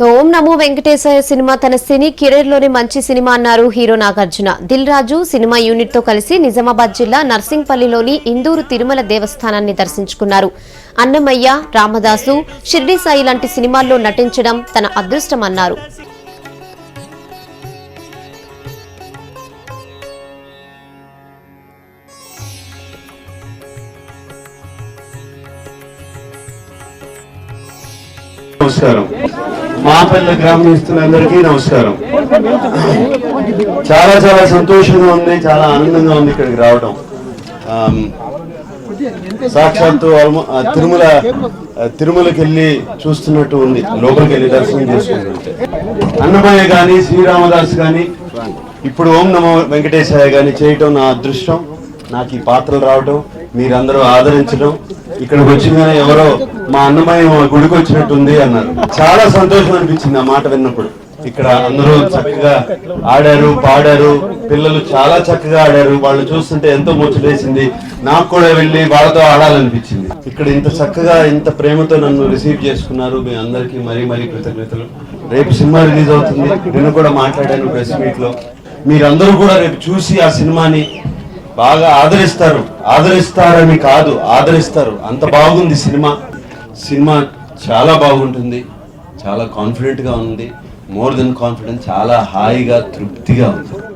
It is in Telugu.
ఓం నమో వెంకటేశాయ సినిమా తన సినీ కెరీర్ లోని మంచి సినిమా అన్నారు hero Nagarjuna. Dil Raju cinema unit తో కలిసి నిజామాబాద్ జిల్లా నర్సింగ్పల్లిలోని ఇందూరు తిరుమల దేవస్థానాన్ని దర్శించుకున్నారు. అన్నమయ్య, రామదాసు, షిర్డీ సాయి లాంటి సినిమాల్లో నటించడం తన అదృష్టమన్నారు. నమస్కారం. మాపల్లి గ్రామస్తులందరికీ నమస్కారం. చాలా చాలా సంతోషంగా ఉంది, చాలా ఆనందంగా ఉంది ఇక్కడికి రావడం. సాక్షాత్తు తిరుమలకి వెళ్ళి చూస్తున్నట్టు ఉంది, లోపలికి వెళ్ళి దర్శనం చేసుకుంటుంటే. అన్నమయ్య గాని, శ్రీరామదాస్ గాని, ఇప్పుడు ఓం నమో వెంకటేశాయ గాని చేయటం నా అదృష్టం. నాకు ఈ పాత్రలు రావడం, మీరందరూ ఆదరించడం, ఇక్కడికి వచ్చిందని ఎవరో మా అన్నమయ్య గుడికి వచ్చినట్టుంది అన్నారు. చాలా సంతోషం అనిపించింది ఆ మాట విన్నప్పుడు. ఇక్కడ అందరూ చక్కగా ఆడారు, పాడారు, పిల్లలు చాలా చక్కగా ఆడారు. వాళ్ళు చూస్తుంటే ఎంతో ముచ్చటేసింది. నాకు కూడా వెళ్ళి వాళ్ళతో ఆడాలనిపించింది. ఇక్కడ ఇంత చక్కగా ఇంత ప్రేమతో నన్ను రిసీవ్ చేసుకున్నారు. మీ అందరికీ మరీ మరీ కృతజ్ఞతలు. రేపు సినిమా రిలీజ్ అవుతుంది. నేను కూడా మాట్లాడాను ప్రెస్ మీట్ లో. మీరందరూ కూడా రేపు చూసి ఆ సినిమాని బాగా ఆదరిస్తారని కాదు, ఆదరిస్తారు. అంత బాగుంది సినిమా చాలా బాగుంటుంది. చాలా కాన్ఫిడెంట్ గా ఉంది. మోర్ దెన్ కాన్ఫిడెంట్, చాలా హాయిగా, తృప్తిగా ఉంది.